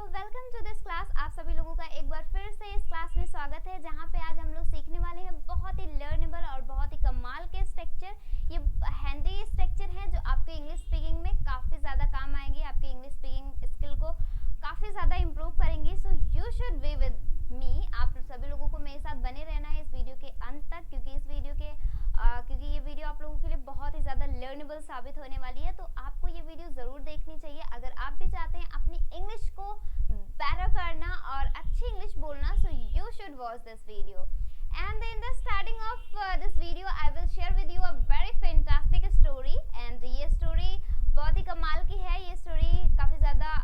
Welcome to this class. आप सभी लोगों का एक बार फिर से इस क्लास में स्वागत है, जहां पे आज हम लोग सीखने वाले हैं बहुत ही लर्नेबल और बहुत ही कमाल के स्ट्रक्चर। ये हैंडी स्ट्रक्चर हैं जो आपके इंग्लिश स्पीकिंग में काफ़ी ज़्यादा काम आएंगे, आपके इंग्लिश स्पीकिंग स्किल को काफ़ी ज़्यादा इम्प्रूव करेंगे। So you should be with me. आप सभी लोगों को मेरे साथ बने रहना है इस वीडियो के अंत तक, क्योंकि ये वीडियो आप लोगों के लिए बहुत ही ज़्यादा लर्नेबल साबित होने वाली है। तो आपको ये वीडियो ज़रूर देखनी चाहिए अगर आप भी चाहते हैं अपनी इंग्लिश को बेटर करना और अच्छी इंग्लिश बोलना। So you should watch this video. And in the starting of this video, I will share with you a very fantastic story. And ये story बहुत ही कमाल की है। ये story काफ़ी ज़्यादा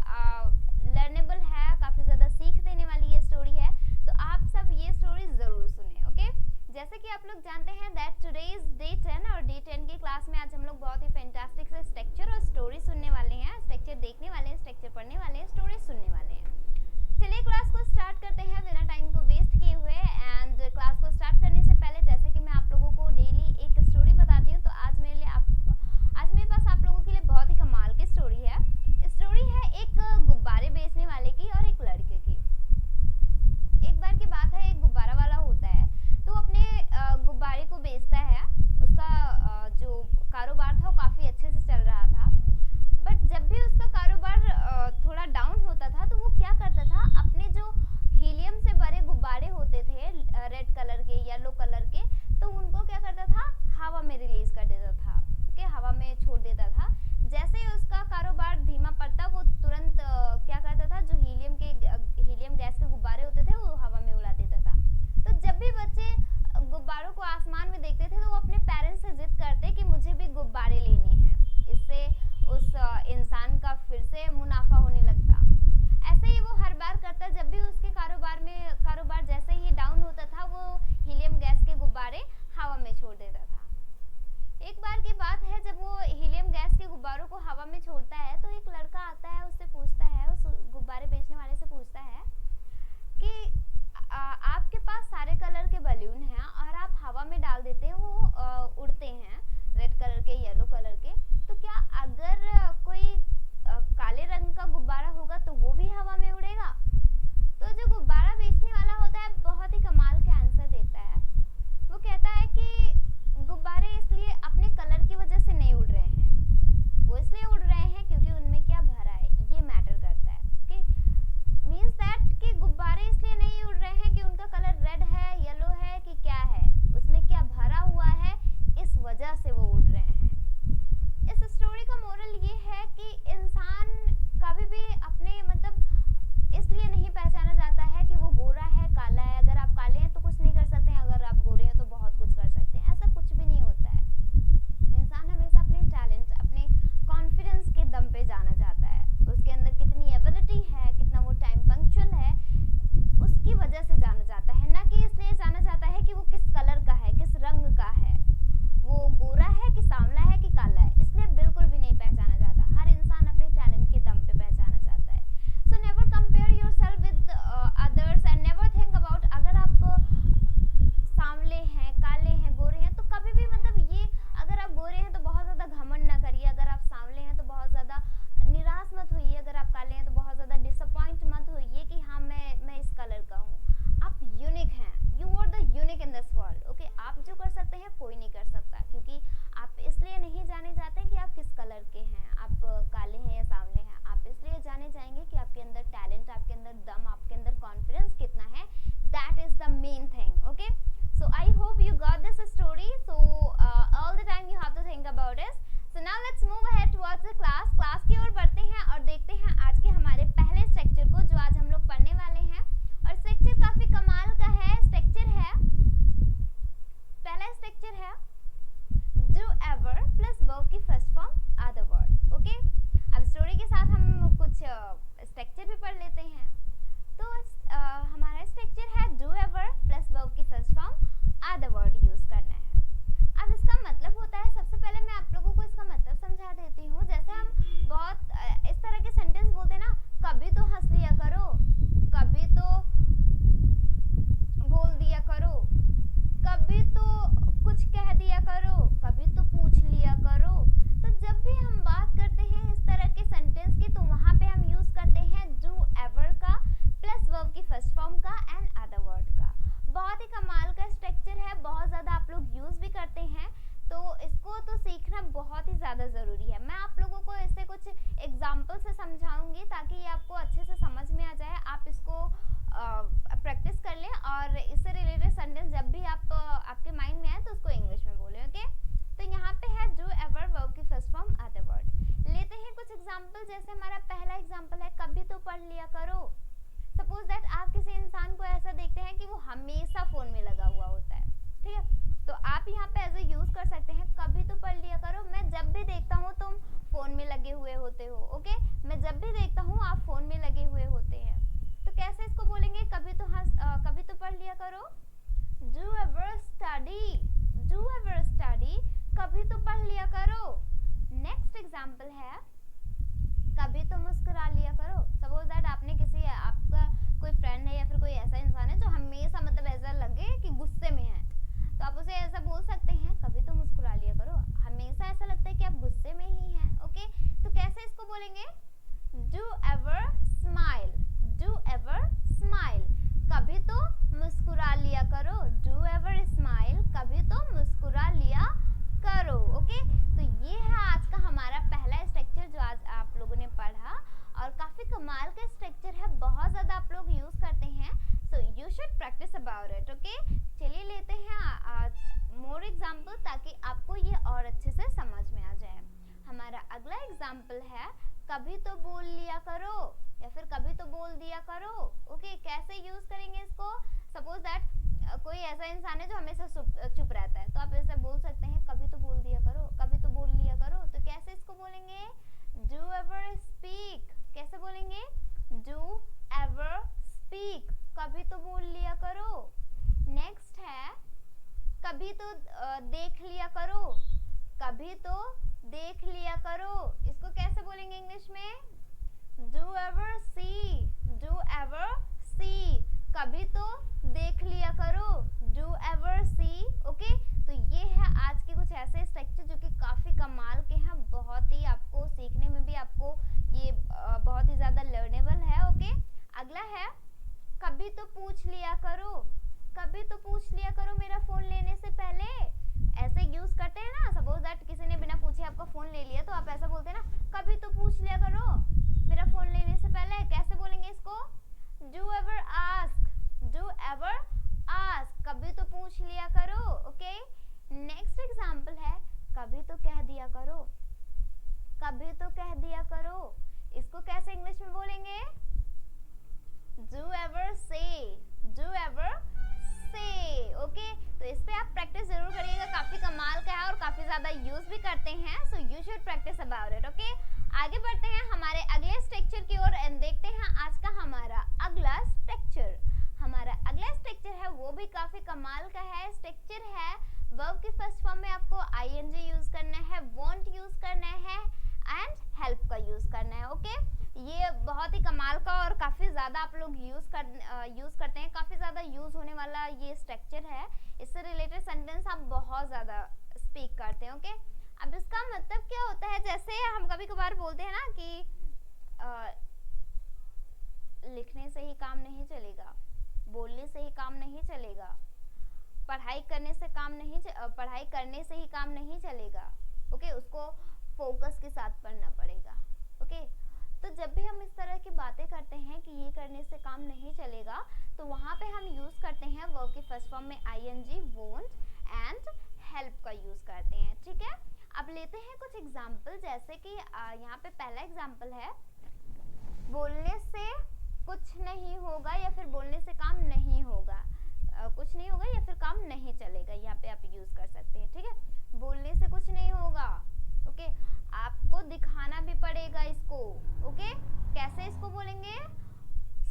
learnable है, काफ़ी ज़्यादा सीख देने वाली ये story है। तो आप सब ये story ज़रूर सुने, ओके? जैसे कि आप लोग जानते हैं that today is day 10 और day 10 की क्लास में आज हम लोग बहुत ही fantastic से स्ट्रक्चर और स्टोरी सुनने वाले हैं, स्ट्रक्चर देखने वाले हैं, स्ट्रक्चर पढ़ने वाले हैं, स्टोरी सुनने वाले हैं। चलिए क्लास को स्टार्ट करते हैं बिना टाइम को वेस्ट किए हुए। एंड क्लास को स्टार्ट करने से पहले जैसे कि मैं आप लोगों को डेली एक स्टोरी बताती हूँ, तो आज मेरे पास आप लोगों के लिए बहुत ही कमाल की स्टोरी है। स्टोरी है एक गुब्बारे बेचने वाले की और एक लड़के की। एक बार की बात है, एक गुब्बारा वाला होता है, तो अपने गुब्बारे को बेचता है। उसका जो कारोबार था वो काफ़ी अच्छे से चल रहा था। बट जब भी उसका कारोबार थोड़ा डाउन होता था, तो वो क्या करता था, अपने जो हीलियम से भरे गुब्बारे होते थे रेड कलर के, येलो कलर के, तो उनको क्या करता था, हवा में रिलीज कर देता था, ओके, हवा में छोड़ देता था। जैसे ही उसका कारोबार धीमा पड़ता, वो तुरंत क्या करता था, जो हीलियम गैस के गुब्बारे होते थे वो हवा में उड़ा देता था। तो जब भी बच्चे गुब्बारों को आसमान में देखते थे, तो वो अपने पेरेंट्स से जिद करते कि मुझे भी गुब्बारे लेने हैं। इससे उस इंसान का फिर से मुनाफा होने लगता। ऐसे ही वो हर बार करता, जब भी उसके कारोबार जैसे ही डाउन होता था, वो हीलियम गैस के गुब्बारे हवा में छोड़ देता था। एक बार की बात है, जब वो हीलियम गैस के गुब्बारों को हवा में छोड़ता है, तो एक लड़का आता है, उससे पूछता है, उस गुब्बारे बेचने वाले से पूछता है कि आपके पास सारे कलर के बलून हैं और आप हवा में डाल देते हैं, वो उड़ते हैं, रेड कलर के, येलो कलर के, तो क्या अगर कोई काले रंग का गुब्बारा होगा तो वो भी हवा में उड़ेगा? तो जो गुब्बारा बेचने वाला होता है बहुत ही कमाल के आंसर देता है। वो कहता है कि गुब्बारे इसलिए अपने कलर की वजह से नहीं उड़ रहे हैं, वो इसलिए उड़ रहे हैं क्योंकि उनमें क्या भरा है, ये मैटर करता है। ओके, मीन्स दैट कि गुब्बारे इसलिए नहीं उड़ रहे हैं कि उनका कलर रेड है, येलो है, कि क्या है, उसमें क्या भरा हुआ है, इस वजह से वो उड़ रहे हैं। इस स्टोरी का मोरल ये है कि इंसान कभी भी अपने इसलिए नहीं पहचाना जाता है कि वो गोरा है, काला है। अगर आप काले हैं तो कुछ नहीं कर सकते हैं, अगर आप गोरे हैं तो बहुत कुछ कर सकते हैं। ऐसा कुछ भी नहीं होता है। इंसान हमेशा अपने टैलेंट, अपने कॉन्फिडेंस के दम पे जाना जाता है। उसके अंदर कितनी एबिलिटी है, कितना वो टाइम पंक्चुअल है, उसकी वजह से जाना जाता है, ना कि इसलिए जाना जाता है कि वो किस कलर का है, किस रंग का है, वो गोरा है कि सांवला है कि काला है, इसलिए बिल्कुल भी नहीं पहचाना जाता। हर इंसान अपने टैलेंट के दम पे पहचाना जाता है। So never compare yourself with others and never think about, अगर आप सांवले हैं, काले हैं, गोरे हैं, तो कभी भी ये, अगर आप गोरे हैं तो बहुत ज़्यादा घमंड ना करिए, अगर आप सांवले हैं तो बहुत ज़्यादा निराश मत होइए, अगर आप काले हैं तो बहुत ज़्यादा डिसअपॉइंट मत होइए कि हाँ मैं इस कलर का हूँ। आप यूनिक हैं, you are the unique in this world, okay. आप जो कर सकते हैं कोई नहीं कर सकता, क्योंकि आप इसलिए नहीं जाने जाते कि आप किस कलर के हैं, आप काले हैं या सांवले हैं। आप इसलिए जाने जाएंगे कि आपके अंदर टैलेंट, आपके अंदर दम, आपके अंदर कॉन्फिडेंस कितना है। That is the main thing, okay. So I hope you got this story. So all the time you have to think about it. So now let's move ahead towards the class की ओर बढ़ते हैं और देखते हैं आज के हमारे पहले स्ट्रक्चर को, जो आज हम लोग पढ़ने वाले हैं। और स्ट्रक्चर काफी कमाल का है। स्ट्रक्चर है, पहला स्ट्रक्चर है डू एवर प्लस वर्ब की first form or the word, okay. अब स्टोरी के साथ हम कुछ स्ट्रक्चर भी पढ़ लेते हैं। तो हमारा स्ट्रक्चर है डू एवर प्लस वर्ब की first form or the word use करना है। अब इसका मतलब होता है, सबसे पहले मैं आप लोगों को इसका मतलब समझा देती हूँ। जैसे हम बहुत इस तरह के सेंटेंस बोलते हैं ना, कभी तो हंस लिया करो, कभी तो बोल दिया करो, कभी तो कुछ कह दिया करो, कभी तो पूछ लिया करो। तो जब भी हम बात करते हैं इस तरह के सेंटेंस की, तो वहाँ पे हम यूज करते हैं डू एवर एग्जाम्पल जैसे हमारा पहला एग्जाम्पल है कभी तो पढ़ लिया करो। सपोज दैट आप किसी इंसान को ऐसा देखते हैं कि वो हमेशा फोन में लगा हुआ होता है, ठीक है, तो आप यहाँ पे एज ए यूज कर सकते हैं कभी तो पढ़ लिया करो। मैं जब भी देखता हूँ तुम फोन में लगे हुए होते हो। ओके, मैं जब भी देखता हूँ आप फोन में लगे हुए होते हैं। तो कैसे इसको बोलेंगे? कभी तो पढ़ लिया करो। Do ever study, do ever study, कभी तो पढ़ लिया करो। नेक्स्ट एग्जाम्पल है कभी तो मुस्कुरा लिया करो। सपोज दैट आपका कोई फ्रेंड है या फिर कोई ऐसा इंसान है जो हमेशा मतलब ऐसा लगे कि गुस्से में है, तो आप उसे ऐसा बोल सकते हैं कभी तो मुस्कुरा लिया करो। हमेशा ऐसा लगता है कि आप गुस्से में ही हैं। ओके, तो कैसे इसको बोलेंगे? Do ever smile, do ever smile, कभी तो मुस्कुरा लिया करो। डू एवर स्माइल, कभी तो मुस्कुरा लिया करो। ओके, तो ये है आज का हमारा पहला स्ट्रक्चर जो आज आप लोगों ने पढ़ा, और काफी कमाल का स्ट्रक्चर है, बहुत ज्यादा आप लोग यूज करते हैं। So you should practice about it. Okay, चलिए लेते हैं मोर एग्जाम्पल ताकि आपको ये और अच्छे से समझ में आ जाए। हमारा अगला एग्जाम्पल है कभी तो बोल लिया करो या फिर कभी तो बोल दिया करो। ओके, कैसे यूज करेंगे इसको? सपोज दैट कोई ऐसा इंसान है जो हमेशा चुप रहता है, तो आप ऐसे बोल सकते हैं कभी तो बोल दिया करो, कभी तो बोल लिया करो। तो कैसे इसको बोलेंगे? डू एवर स्पीक, कैसे बोलेंगे? डू एवर स्पीक, कभी तो बोल लिया करो। नेक्स्ट है कभी तो देख लिया करो, कभी तो देख लिया करो। इसको कैसे बोलेंगे इंग्लिश में? Do ever see, do ever see, कभी तो देख लिया करो। Do ever see. ओके, तो ये है आज के कुछ ऐसे स्ट्रक्चर जो कि काफी कमाल के हैं, बहुत ही आपको सीखने में भी आपको ये बहुत ही ज्यादा लर्नेबल है। ओके, अगला है कभी तो पूछ लिया करो, कभी तो पूछ लिया करो मेरा फोन लेने से पहले। ऐसे यूज करते हैं ना, सपोज दैट किसी ने बिना पूछे आपका फोन ले लिया, तो आप ऐसा बोलते हैं ना कभी तो पूछ लिया करो मेरा फोन लेने से पहले। कैसे बोलेंगे इसको? Do ever ask, do ever ask, कभी तो पूछ लिया करो। ओके, नेक्स्ट एग्जाम्पल है कभी तो कह दिया करो, कभी तो कह दिया करो। इसको कैसे इंग्लिश में बोलेंगे? डू एवर से, डू एवर से। ओके, तो इस पे आप प्रैक्टिस जरूर करिएगा, काफी कमाल का है और काफी ज्यादा यूज भी करते हैं। So you should practice about it. Okay, आगे बढ़ते हैं हमारे अगले स्ट्रक्चर की ओर एंड देखते हैं आज का हमारा अगला स्ट्रक्चर। हमारा अगला स्ट्रक्चर है वो भी काफी कमाल का है। स्ट्रक्चर है वर्ब के फर्स्ट फॉर्म में आपको आईएनजी यूज करना है, वांट यूज करना है एंड हेल्प का यूज करना है। ओके, ये बहुत ही कमाल का और काफी ज्यादा आप लोग यूज करते हैं, काफी ज्यादा यूज होने वाला ये स्ट्रक्चर है। इससे रिलेटेड सेंटेंस आप बहुत ज्यादा स्पीक करते हैं। ओके, अब इसका मतलब क्या होता है? जैसे हम कभी कभार बोलते हैं ना कि लिखने से ही काम नहीं चलेगा, बोलने से ही काम नहीं चलेगा, पढ़ाई करने से ही काम नहीं चलेगा। ओके, उसको फोकस के साथ पढ़ना पड़ेगा। ओके, तो जब भी हम इस तरह की बातें करते हैं कि ये करने से काम नहीं चलेगा, तो वहाँ पे हम यूज करते हैं वर्ब के फर्स्ट फॉर्म में आईएनजी, वोंट एंड हेल्प का यूज करते हैं। ठीक है, अब लेते हैं कुछ एग्जाम्पल। जैसे कि यहाँ पे पहला एग्जाम्पल है बोलने से कुछ नहीं होगा या फिर बोलने से काम नहीं होगा, कुछ नहीं होगा या फिर काम नहीं चलेगा, यहाँ पे आप यूज कर सकते हैं। ठीक है, बोलने से कुछ नहीं होगा। ओके, आपको दिखाना भी पड़ेगा इसको। ओके, कैसे इसको बोलेंगे?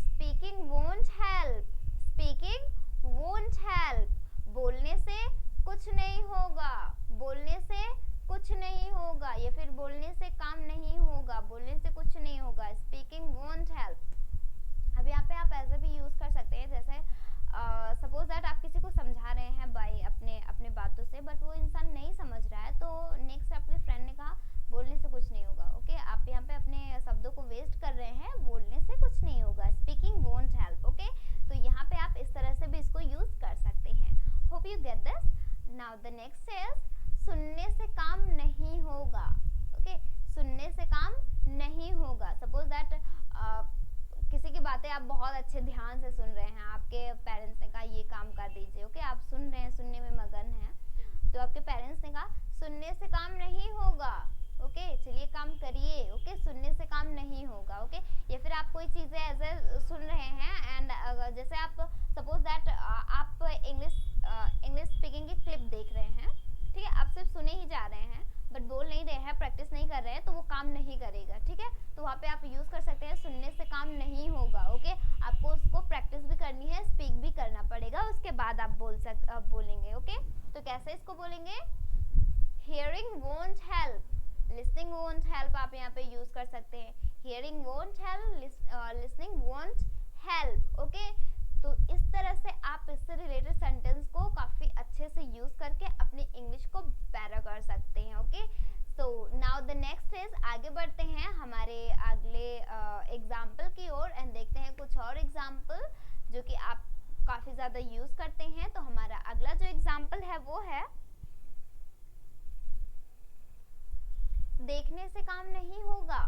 Speaking won't help, speaking won't help, बोलने से कुछ नहीं होगा, बोलने से कुछ नहीं होगा या फिर बोलने से काम नहीं होगा, बोलने से कुछ नहीं होगा, स्पीकिंग वोंट हेल्प। अब यहाँ पे आप ऐसे भी यूज कर सकते हैं, जैसे सपोज दैट आप किसी को समझा रहे हैं बाय अपने बातों से, बट वो इंसान नहीं समझ रहा है, तो नेक्स्ट आपके फ्रेंड ने कहा बोलने से कुछ नहीं होगा। ओके, आप यहाँ पे अपने शब्दों को वेस्ट कर रहे हैं, बोलने से कुछ नहीं होगा, स्पीकिंग वोंट हेल्प। ओके, तो यहाँ पे आप इस तरह से भी इसको यूज कर सकते हैं। Hope you get this. Now the next is सुनने से काम नहीं होगा। ओके, सुनने से काम नहीं होगा। सपोज दैट किसी की बातें आप बहुत अच्छे ध्यान से सुन रहे हैं, आपके पेरेंट्स ने कहा ये काम कर दीजिए। ओके, आप सुन रहे हैं, सुनने में मगन हैं, तो आपके पेरेंट्स ने कहा सुनने से काम नहीं होगा। ओके, चलिए काम करिए। ओके, सुनने से काम नहीं होगा। ओके, या फिर आप कोई चीज़ें ऐसे सुन रहे हैं एंड जैसे आप सपोज दैट आप इंग्लिश स्पीकिंग की क्लिप देख रहे हैं, ठीक है, आप सिर्फ सुने ही जा रहे हैं बट बोल नहीं रहे हैं, प्रैक्टिस नहीं कर रहे हैं, तो वो काम नहीं करेगा। ठीक है, तो वहाँ पे आप यूज़ कर सकते हैं सुनने से काम नहीं होगा। ओके, आपको उसको प्रैक्टिस भी करनी है, स्पीक भी करना पड़ेगा, उसके बाद आप बोलेंगे। ओके, तो कैसे इसको बोलेंगे? Hearing won't help, listening won't help आप यहाँ पे यूज़ कर सकते हैं। Hearing won't help, listening won't help. Okay, तो इस तरह से आप इससे रिलेटेड सेंटेंस को काफ़ी अच्छे से यूज़ करके अपनी इंग्लिश को बेटर कर सकते हैं। Okay, so now the next is, आगे बढ़ते हैं हमारे अगले एग्जाम्पल की ओर एंड देखते हैं कुछ और एग्जाम्पल जो कि आप काफ़ी ज़्यादा यूज़ करते हैं। तो हमारा अगला जो एग्जाम्पल है वो है, देखने से काम नहीं होगा।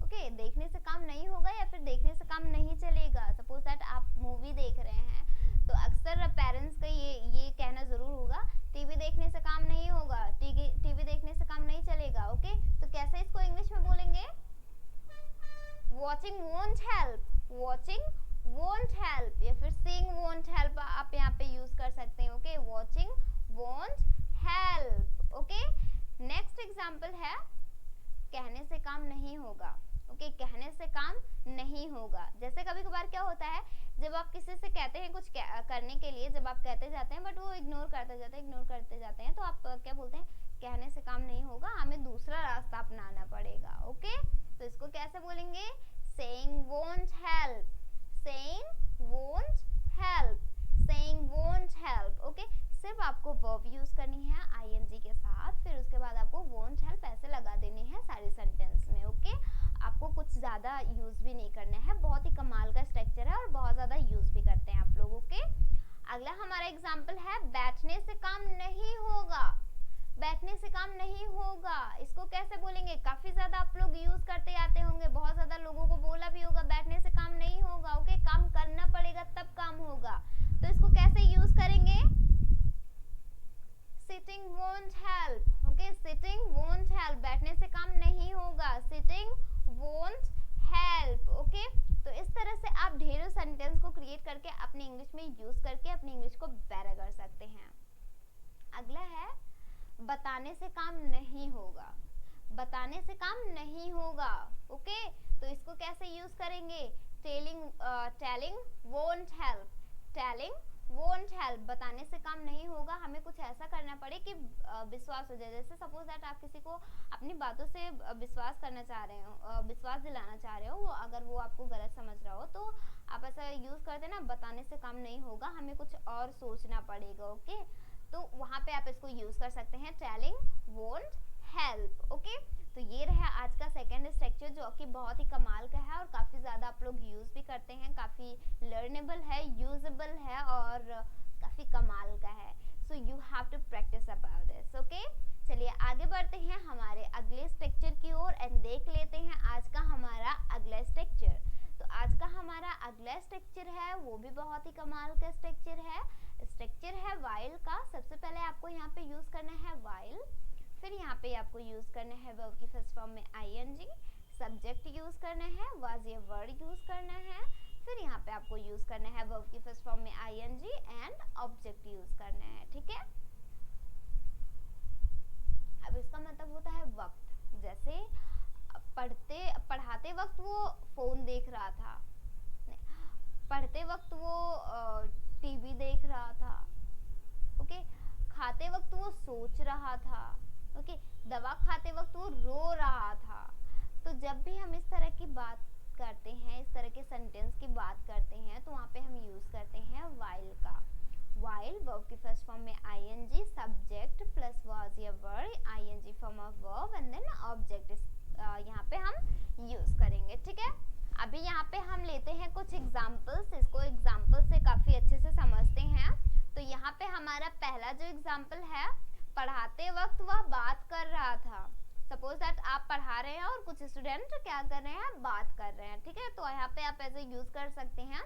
ओके, देखने से काम नहीं होगा या फिर देखने से काम नहीं चलेगा। सपोज दैट आप मूवी देख रहे हैं तो अक्सर पेरेंट्स का ये कहना ज़रूर होगा, टीवी देखने से काम नहीं होगा, टीवी देखने से काम नहीं चलेगा। ओके, तो कैसे इसको इंग्लिश में बोलेंगे? Watching won't help, watching won't help, या फिर सीइंग वोंट हेल्प आप यहाँ पे यूज कर सकते हैं। Okay, watching won't help. Okay, next example है, कहने से काम नहीं होगा। ओके, कहने से काम नहीं होगा। जैसे कभी कभार क्या होता है, जब आप किसी से कहते हैं कुछ करने के लिए, जब आप कहते जाते हैं बट वो इग्नोर करते जाते हैं, तो आप क्या बोलते हैं? कहने से काम नहीं होगा, हमें दूसरा रास्ता अपनाना पड़ेगा। ओके, तो इसको कैसे बोलेंगे? Saying won't help, saying won't help, saying won't help. Okay, सिर्फ आपको वर्ब यूज करनी है आईएनजी के साथ, फिर उसके बाद आपको वोंट हेल्प ऐसे लगा देने हैं सारे सेंटेंस में। ओके, आपको कुछ ज़्यादा यूज भी नहीं करना है, बहुत ही कमाल का स्ट्रक्चर है और बहुत ज़्यादा यूज भी करते हैं आप लोग। ओके, अगला हमारा एग्जाम्पल है, बैठने से काम नहीं होगा। बैठने से काम नहीं होगा, इसको कैसे बोलेंगे? काफ़ी ज़्यादा आप लोग यूज करते आते होंगे, बहुत ज़्यादा लोगों को बोला भी होगा, बैठने से काम नहीं होगा। ओके, काम करना पड़ेगा तब काम होगा, तो इसको कैसे यूज करेंगे? Sitting won't help. Okay, sitting won't help, बैठने से काम नहीं होगा, सिटिंग वोंट हेल्प। ओके, तो इस तरह से आप ढेरों सेंटेंस को क्रिएट करके अपनी इंग्लिश में यूज करके अपनी इंग्लिश को बेटर कर सकते हैं। अगला है, बताने से काम नहीं होगा। बताने से काम नहीं होगा। ओके, तो इसको कैसे यूज करेंगे? Telling won't help, telling won't help, बताने से काम नहीं होगा, हमें कुछ ऐसा करना पड़े कि विश्वास हो जाए। जैसे सपोज दैट आप किसी को अपनी बातों से विश्वास करना चाह रहे हो, विश्वास दिलाना चाह रहे हो, अगर वो आपको गलत समझ रहा हो तो आप ऐसा यूज करते ना, बताने से काम नहीं होगा, हमें कुछ और सोचना पड़ेगा। ओके, तो वहाँ पे आप इसको यूज कर सकते हैं, टेलिंग वोंट हेल्प। ओके, तो ये रहा आज का सेकेंड स्ट्रक्चर जो कि बहुत ही कमाल का है और काफ़ी ज़्यादा आप लोग यूज़ भी करते हैं, काफ़ी लर्नेबल है, यूजेबल है और काफ़ी कमाल का है। So you have to practise about this. Okay, चलिए आगे बढ़ते हैं हमारे अगले स्ट्रक्चर की ओर एंड देख लेते हैं आज का हमारा अगला स्ट्रक्चर। तो आज का हमारा अगला स्ट्रक्चर है वो भी बहुत ही कमाल का स्ट्रक्चर है वाइल का। सबसे पहले आपको यहाँ पे यूज़ करना है वाइल, फिर यहाँ पे आपको यूज करना है वर्ब की फर्स्ट फॉर्म में आईएनजी, सब्जेक्ट यूज करना है, वाज ये वर्ड यूज करना है, फिर यहाँ पे आपको यूज करना है वर्ब की फर्स्ट फॉर्म में आईएनजी एंड ऑब्जेक्ट यूज करना है। ठीक है, अब इसका मतलब होता है वक्त। जैसे पढ़ाते वक्त वो फोन देख रहा था, पढ़ते वक्त वो टीवी देख रहा था। ओके, खाते वक्त वो सोच रहा था। ओके, दवा खाते वक्त वो रो रहा था। तो जब भी हम इस तरह की बात करते हैं, इस तरह के सेंटेंस की बात करते हैं, तो वहाँ पे हम यूज करते हैं वाइल का। वाइल वर्ब की फर्स्ट फॉर्म में आईएनजी, सब्जेक्ट प्लस वाज या word, ING form of verb and then object यहाँ पे हम यूज करेंगे। ठीक है, अभी यहाँ पे हम लेते हैं कुछ एग्जाम्पल्स, इसको एग्जाम्पल से काफ़ी अच्छे से समझते हैं। तो यहाँ पे हमारा पहला जो एग्जाम्पल है, पढ़ाते वक्त वह बात कर रहा था। सपोज दैट आप पढ़ा रहे हैं और कुछ स्टूडेंट क्या कर रहे हैं? बात कर रहे हैं। ठीक है, तो यहाँ पे आप ऐसे यूज कर सकते हैं,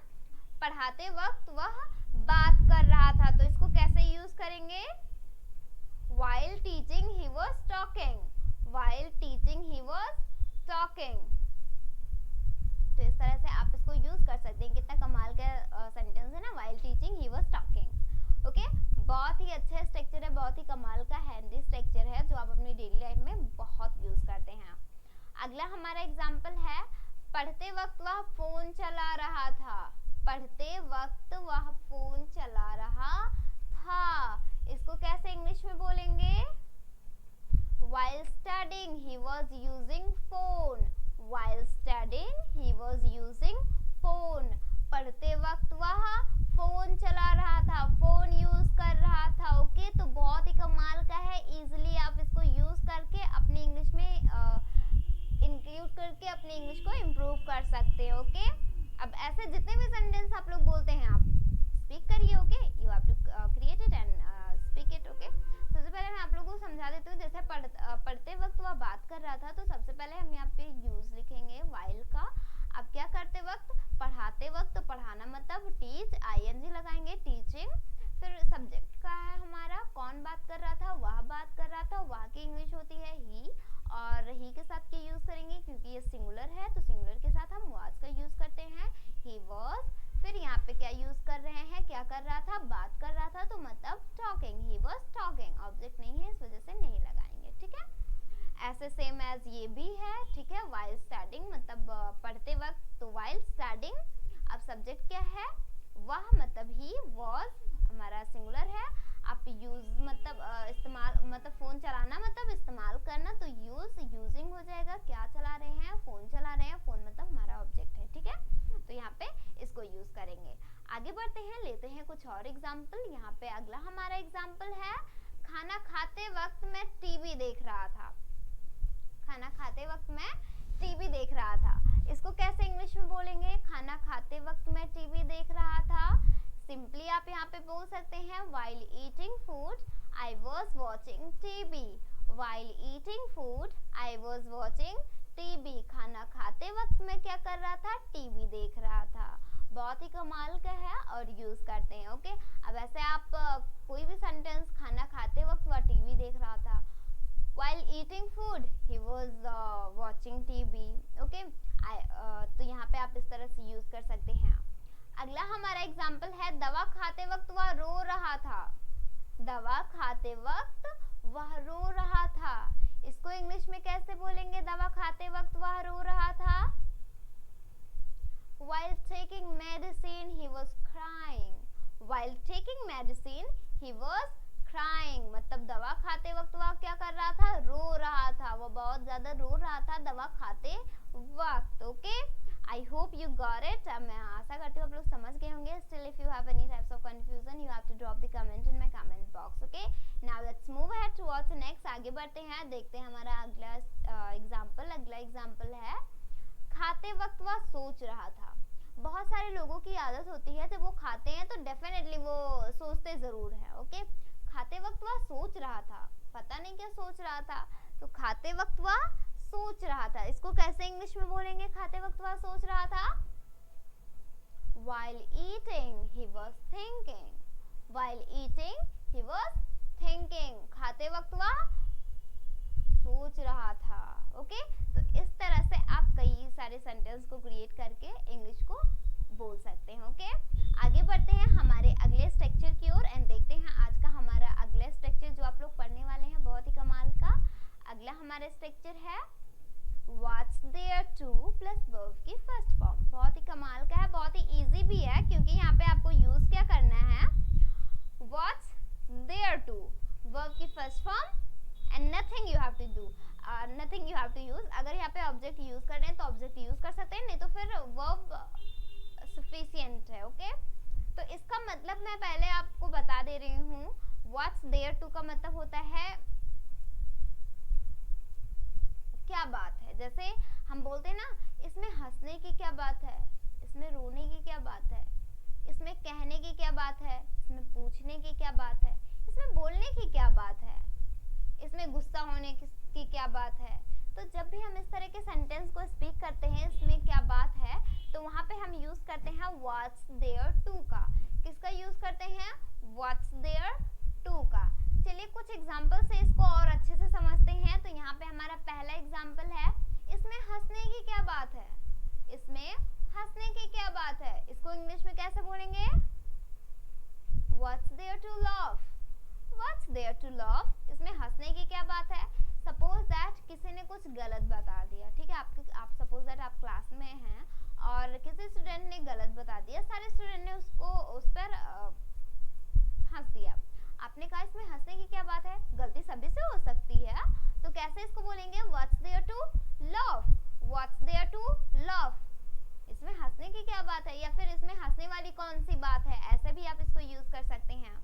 पढ़ाते वक्त वह बात कर रहा था। तो इसको कैसे यूज करेंगे? While teaching he was talking, while teaching he अगला हमारा एग्जाम्पल है, पढ़ते वक्त वह फोन चला रहा था। पढ़ते वक्त वह फोन चला रहा था, इसको कैसे इंग्लिश में बोलेंगे? While studying he was using phone. While studying he was using phone. पढ़ते वक्त वह फोन चला रहा था, फोन यूज कर रहा था। ओके, तो बहुत ही कमाल का है, इजीली आप इसको यूज करके अपनी इंग्लिश में इंक्लूड करके अपनी इंग्लिश को इम्प्रूव कर सकते हैं। ओके, अब ऐसे जितने भी सेंटेंस आप लोग बोलते हैं आप स्पीक करिए। Okay, you have to create it and speak it. Okay, सबसे पहले मैं आप लोगों को समझा देती हूँ। जैसे पढ़ते वक्त वह बात कर रहा था, तो सबसे पहले हम यहाँ पे यूज लिखेंगे while का। अब क्या करते वक्त? पढ़ाते वक्त, तो पढ़ाना मतलब टीच, ing लगाएंगे, टीचिंग। फिर सब्जेक्ट का है हमारा, कौन बात कर रहा था? वह बात कर रहा था। वह की इंग्लिश होती है ही, और ही के साथ क्या यूज करेंगे? क्योंकि ये सिंगुलर है तो सिंगुलर के साथ हम was का यूज करते हैं, he was। फिर यहाँ पे क्या यूज कर रहे हैं? क्या कर रहा था? बात कर रहा था, तो मतलब talking, he was talking। Object नहीं है, इस वजह से नहीं लगाएंगे, ठीक है। ऐसे सेम एज ये भी है, ठीक है। while studying मतलब पढ़ते वक्त, तो while studying। अब सब्जेक्ट क्या है? वह मतलब ही, was हमारा सिंगुलर है। आप यूज मतलब इस्तेमाल, मतलब फोन चलाना मतलब इस्तेमाल करना, तो यूज यूजिंग हो जाएगा। क्या चला रहे हैं? फोन चला रहे हैं। फोन मतलब हमारा ऑब्जेक्ट है, ठीक है। तो यहाँ पे इसको यूज करेंगे। आगे बढ़ते हैं, लेते हैं कुछ और एग्जाम्पल। यहाँ पे अगला हमारा एग्जाम्पल है, खाना खाते वक्त मैं टीवी देख रहा था। खाना खाते वक्त मैं टीवी देख रहा था, इसको कैसे इंग्लिश में बोलेंगे? खाना खाते वक्त मैं टीवी देख रहा था। सिंपली आप यहाँ पे बोल सकते हैं, while eating food I was watching TV. While eating food I was watching TV. खाना खाते वक्त मैं क्या कर रहा था? टीवी देख रहा था। बहुत ही कमाल का है और यूज करते हैं। ओके, अब ऐसे आप कोई भी सेंटेंस, खाना खाते वक्त वह टीवी देख रहा था। While eating food he was watching TV. Okay, तो यहाँ पे आप इस तरह से यूज कर सकते हैं। अगला हमारा एग्जाम्पल है, दवा खाते वक्त वह रो रहा था। दवा खाते वक्त वह रो रहा था, इसको इंग्लिश में कैसे बोलेंगे? दवा खाते वक्त वह रो रहा था। While taking medicine he was crying. While taking medicine he was crying मतलब दवा खाते वक्त वह क्या कर रहा था? रो रहा था। वो बहुत ज्यादा रो रहा था दवा खाते वक्त। Okay, I hope you got it. मैं आशा करती हूँ आप लोग समझ गए होंगे। Still if you have any types of confusion you have to drop the comment in my comment box. Okay, now let's move ahead towards the next. आगे बढ़ते हैं, देखते हैं हमारा अगला एग्जाम्पल। अगला एग्जाम्पल है, खाते वक्त वह सोच रहा था। बहुत सारे लोगों की आदत होती है, जब वो खाते हैं तो डेफिनेटली वो सोचते जरूर है। ओके, खाते वक्त वह सोच रहा था, पता नहीं क्या सोच रहा था, तो खाते वक्त वह सोच रहा था, इसको कैसे इंग्लिश में बोलेंगे? खाते वक्त वह सोच रहा था। While eating he was thinking. While eating he was thinking. खाते वक्त वह सोच रहा था। ओके, तो इस तरह से आप कई सारे सेंटेंस को क्रिएट करके इंग्लिश को बोल सकते हैं। ओके, आगे बढ़ते हैं हमारे अगले स्ट्रक्चर की ओर एंड देखते हैं आज का हमारा अगला स्ट्रक्चर जो आप लोग पढ़ने वाले हैं, बहुत ही कमाल का। अगला हमारा स्ट्रक्चर है what's there to plus verb की फर्स्ट फॉर्म। बहुत ही कमाल का है, बहुत ही इजी भी है, क्योंकि यहाँ पे आपको यूज क्या करना है? what's there to वर्ब की first form and nothing you have to do, nothing you have to use. अगर यहाँ पे ऑब्जेक्ट यूज कर रहे हैं तो ऑब्जेक्ट यूज कर सकते हैं, नहीं तो फिर वर्ब सफिशिएंट है। ओके, तो इसका मतलब मैं पहले आपको बता दे रही हूँ। what's there to का मतलब होता है क्या बात है। जैसे हम बोलते हैं ना, इसमें हंसने की क्या बात है, इसमें रोने की क्या बात है, इसमें कहने की क्या बात है, इसमें पूछने की क्या बात है, इसमें बोलने की क्या बात है, इसमें गुस्सा होने की क्या बात है। तो जब भी हम इस तरह के सेंटेंस को स्पीक करते हैं, इसमें क्या बात है, तो वहाँ पे हम यूज करते हैं what's there to का। किसका यूज करते हैं? what's there to का। चलिए कुछ एग्जाम्पल से इसको और अच्छे से समझते हैं। तो यहाँ पे हमारा पहला एग्जाम्पल है, इसमें हंसने की क्या बात है, इसमें हंसने की क्या बात है, इसको इंग्लिश में कैसे बोलेंगे? what's there to laugh. What's there to laugh? इसमें हंसने की क्या बात है? सपोज दैट किसी ने कुछ गलत बता दिया, ठीक है, आप सपोज दैट आप क्लास में हैं और किसी स्टूडेंट ने गलत बता दिया, सारे स्टूडेंट ने उस पर हंस दिया। आपने कहा इसमें हंसने की क्या बात है, गलती सभी से हो सकती है, तो कैसे इसको बोलेंगे, what's there to love, what's there to love, इसमें हंसने की क्या बात है, या फिर इसमें हंसने वाली कौन सी बात है, ऐसे भी आप इसको यूज कर सकते हैं।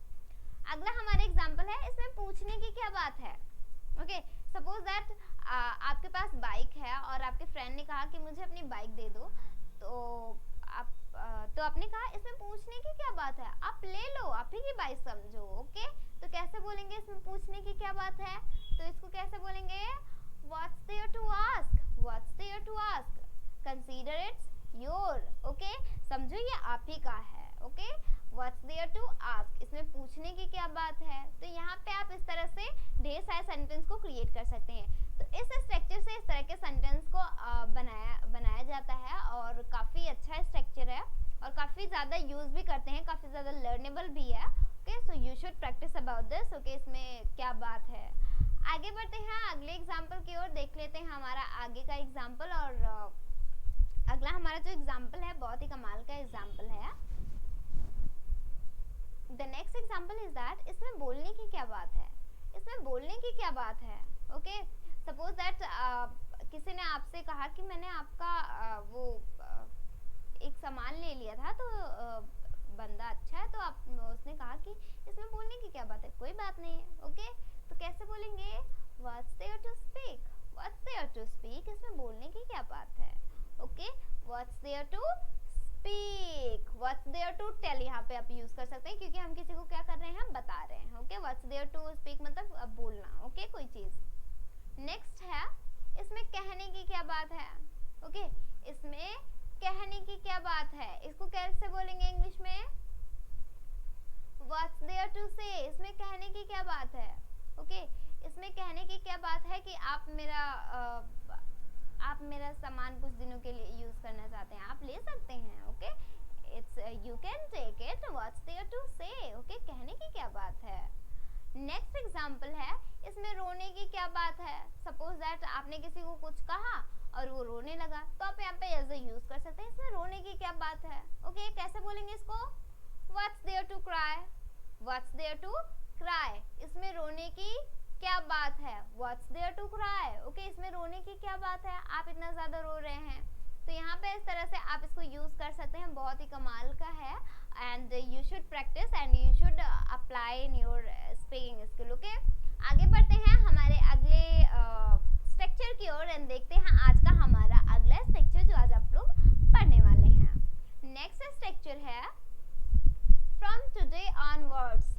अगला हमारा एग्जांपल है, इसमें पूछने की क्या बात है। ओके, सपोज दैट आपके पास बाइक है और आपके फ्रेंड ने कहा कि मुझे अपनी बाइक दे दो, तो आपने कहा इसमें पूछने की क्या बात है, आप ले लो, आप ही की बाइक समझो। ओके, तो कैसे बोलेंगे इसमें पूछने की क्या बात है, तो इसको कैसे बोलेंगे, what's there to ask, what's there to ask, consider it's your. Okay, समझो ये आप ही का है। Okay, what's there to ask, इसमें पूछने की क्या बात है। तो यहाँ पे आप इस तरह से ढेर सारे सेंटेंस को क्रिएट कर सकते हैं। तो इस स्ट्रक्चर से इस तरह के सेंटेंस को बनाया जाता है और काफ़ी अच्छा स्ट्रक्चर है और काफ़ी ज़्यादा यूज़ भी करते हैं, काफ़ी ज़्यादा लर्नेबल भी है। Okay, so you should practice about this. Okay, इसमें क्या बात है। आगे बढ़ते हैं अगले एग्जाम्पल की ओर, देख लेते हैं हमारा आगे का एग्जाम्पल। और अगला हमारा जो एग्जाम्पल है बहुत ही कमाल का एग्जाम्पल है। The next example is that, इसमें बोलने की क्या बात है, इसमें बोलने की क्या बात है। ओके, सपोज दैट किसी ने आपसे कहा कि मैंने आपका एक सामान ले लिया था, तो बंदा अच्छा है, तो उसने कहा कि इसमें बोलने की क्या बात है, कोई बात नहीं है। ओके, तो कैसे बोलेंगे, what's there to speak, what's there to speak, इसमें बोलने की क्या बात है। Okay, what's there to speak, what's there to tell यहाँ पे आप यूज कर सकते हैं, क्योंकि हम किसी को क्या कर रहे हैं, बता रहे हैं। Okay, what's there to speak मतलब बोलना। ओके, कोई चीज। नेक्स्ट है, इसमें कहने की क्या बात है। ओके, इसमें कहने की क्या बात है, इसको कैसे बोलेंगे इंग्लिश में, व्हाट्स देयर टू से, इसमें कहने की क्या बात है। ओके, इसमें कहने की क्या बात है कि आप मेरा सामान कुछ दिनों के लिए यूज करना चाहते हैं, आप ले सकते हैं। Okay, it's you can take it, what's there to say. Okay, कहने की क्या बात है। नेक्स्ट एग्जाम्पल है, इसमें रोने की क्या बात है। सपोज दैट आपने किसी को कुछ कहा और वो रोने लगा, तो आप यहाँ पे एज ए यूज कर सकते हैं, इसमें रोने की क्या बात है। ओके, कैसे बोलेंगे इसको, what's there to cry, what's there to cry, इसमें रोने की क्या बात है, what's there to cry. Okay, इसमें रोने की क्या बात है, आप इतना ज्यादा रो रहे हैं, तो यहाँ पे इस तरह से आप इसको यूज कर सकते हैं, बहुत ही कमाल का है। And you should practice and you should apply in your speaking skill. Okay, आगे बढ़ते हैं हमारे अगले स्ट्रक्चर की ओर एंड देखते हैं आज का हमारा अगला स्ट्रक्चर जो आज आप लोग पढ़ने वाले हैं। नेक्स्ट स्ट्रक्चर है, from today onwards,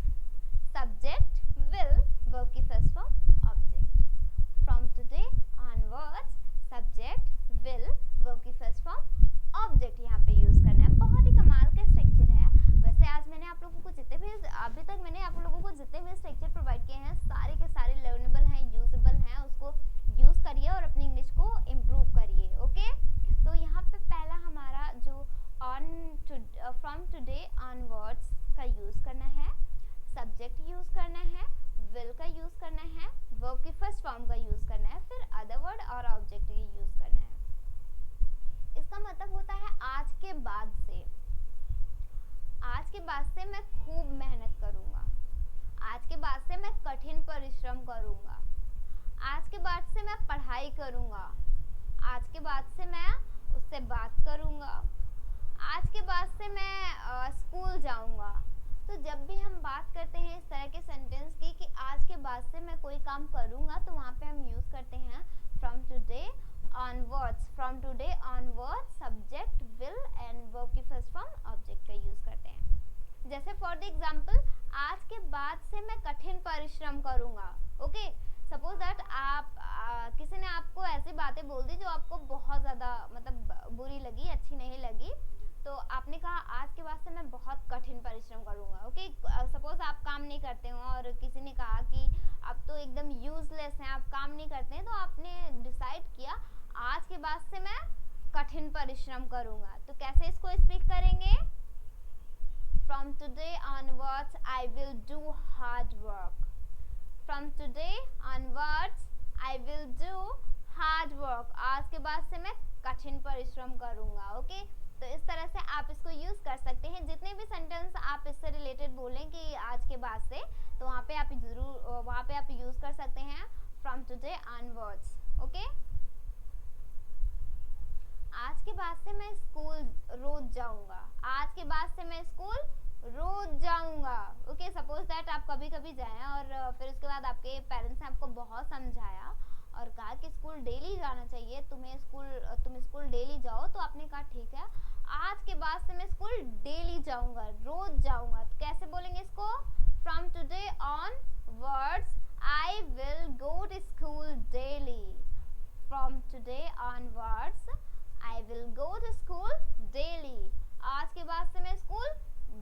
subject will verb की first form object. From today onwards, subject will verb की फर्स्ट फॉर्म ऑब्जेक्ट यहाँ पे यूज करना है। बहुत ही कमाल का स्ट्रक्चर है। वैसे आज मैंने आप लोगों को अभी तक मैंने आप लोगों को जितने भी स्ट्रक्चर प्रोवाइड किए हैं, सारे के सारे लर्नेबल हैं, यूजेबल हैं, उसको यूज करिए और अपनी इंग्लिश को इम्प्रूव करिए। ओके, तो यहाँ पे पहला हमारा जो फ्रॉम टुडे ऑनवर्ड्स का यूज करना है, सब्जेक्ट यूज करना है, विल का यूज करना है, वर्ब की फर्स्ट फॉर्म का यूज करना है, फिर अदर वर्ड और ऑब्जेक्ट का यूज करना है। इसका मतलब होता है आज के बाद से, आज के बाद से मैं खूब मेहनत करूंगा, आज के बाद से मैं कठिन परिश्रम करूंगा, आज के बाद से मैं पढ़ाई करूंगा, आज के बाद से मैं उससे बात करूंगा, आज के बाद से मैं स्कूल जाऊंगा। तो जब भी हम बात करते हैं इस तरह के सेंटेंस की कि आज के बाद से मैं कोई काम करूंगा, तो वहाँ पे हम यूज करते हैं from today onwards. From today onwards, subject will and verb की फर्स्ट फॉर्म ऑब्जेक्ट का यूज करते हैं। जैसे फॉर द एग्जांपल, आज के बाद से मैं कठिन परिश्रम करूंगा। ओके, सपोज दैट किसी ने आपको ऐसी बातें बोल दी जो आपको बहुत ज़्यादा मतलब बुरी लगी, अच्छी नहीं लगी, तो आपने कहा आज के बाद से मैं बहुत कठिन परिश्रम करूंगा। ओके, सपोज आप काम नहीं करते हो और किसी ने कहा कि आप तो एकदम यूजलेस हैं, आप काम नहीं करते हैं, तो आपने डिसाइड किया आज के बाद से मैं कठिन परिश्रम करूंगा। तो कैसे इसको स्पीक करेंगे, from today onwards I will do hard work, from today onwards I will do hard work, आज के बाद से मैं कठिन परिश्रम करूँगा। ओके, तो इस तरह से आप इसको यूज़ कर सकते हैं। जितने भी सेंटेंस आप इससे रिलेटेड बोलें कि आज के बाद से, तो वहाँ पे आप यूज़ कर सकते हैं फ्रॉम टुडे ऑनवर्ड्स। ओके, आज के बाद से मैं स्कूल रोज जाऊंगा, आज के बाद से मैं स्कूल रोज जाऊंगा। ओके, सपोज दैट आप कभी कभी जाएं और फिर उसके बाद आपके पेरेंट्स ने आपको बहुत समझाया और कहा कि स्कूल डेली जाना चाहिए, तुम स्कूल डेली जाओ, तो आपने कहा ठीक है, आज के बाद से मैं स्कूल डेली जाऊंगा, रोज जाऊंगा। तो कैसे बोलेंगे इसको? From today onwards I will go to school daily. From today onwards I will go to school daily। आज के बाद से मैं स्कूल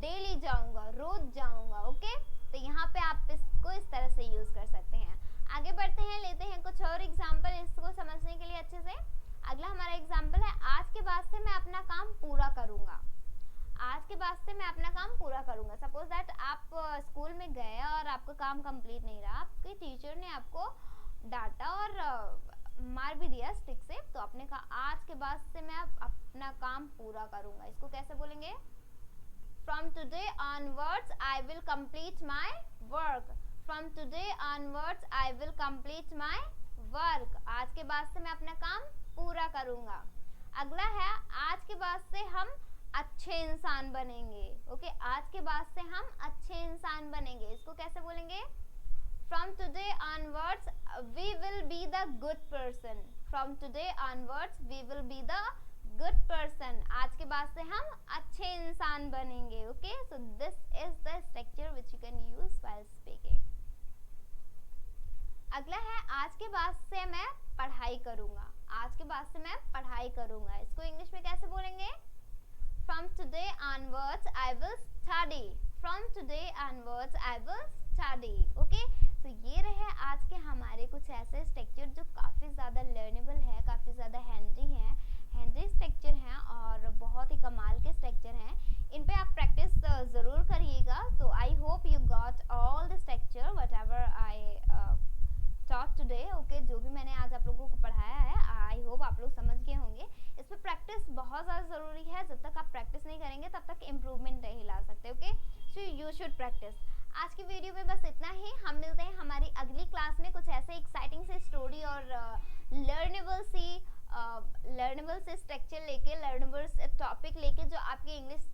डेली जाऊंगा, रोज जाऊंगा। ओके, तो यहाँ पे आप इसको इस तरह से यूज कर सकते हैं। आगे बढ़ते हैं, लेते हैं कुछ और एग्जाम्पल इसको समझने के लिए अच्छे से। अगला हमारा एग्जाम्पल है, आज के बाद से मैं अपना काम पूरा करूंगा। आज के बाद से मैं अपना काम पूरा करूंगा। सपोज दैट आप स्कूल में गए और आपका काम कंप्लीट नहीं रहा, आपके टीचर ने आपको डांटा और मार भी दिया स्टिक से, तो आपने कहा आज के बाद से मैं अपना काम पूरा करूंगा। इसको कैसे बोलेंगे? From today onwards I will complete my work. From today onwards I will complete my work. आज के बाद से मैं अपना काम पूरा करूंगा। अगला है, आज के बाद से हम अच्छे इंसान बनेंगे। ओके, आज के बाद से हम अच्छे इंसान बनेंगे। इसको कैसे बोलेंगे? From today onwards we will be the good person। From today onwards we will be the good person। आज के बाद से हम अच्छे इंसान बनेंगे। Okay, so this is the structure which you can use while speaking। अगला है, आज के बाद से मैं पढ़ाई करूंगा। आज के बाद से मैं पढ़ाई करूंगा। इसको इंग्लिश में कैसे बोलेंगे? From today onwards I will study। From today onwards I will study। Okay, तो ये रहे आज के हमारे कुछ ऐसे स्ट्रक्चर जो काफ़ी ज़्यादा लर्नेबल है, काफ़ी ज़्यादा हैंडी स्ट्रक्चर हैं और बहुत ही कमाल के स्ट्रक्चर हैं। इन पे आप प्रैक्टिस ज़रूर करिएगा। So I hope you got all the structure whatever I taught today. Okay, जो भी मैंने आज आप लोगों को पढ़ाया है, आई होप आप लोग समझ गए होंगे। इस पर प्रैक्टिस बहुत ज़्यादा ज़रूरी है। जब तक आप प्रैक्टिस नहीं करेंगे तब तक इम्प्रूवमेंट नहीं ला सकते। Okay, so you should practice. आज की वीडियो में बस इतना ही। हम मिलते हैं हमारी अगली क्लास में कुछ ऐसे एक्साइटिंग से स्टोरी और लर्नेबल से स्ट्रक्चर लेके, लर्नेबल से टॉपिक लेके जो आपके इंग्लिश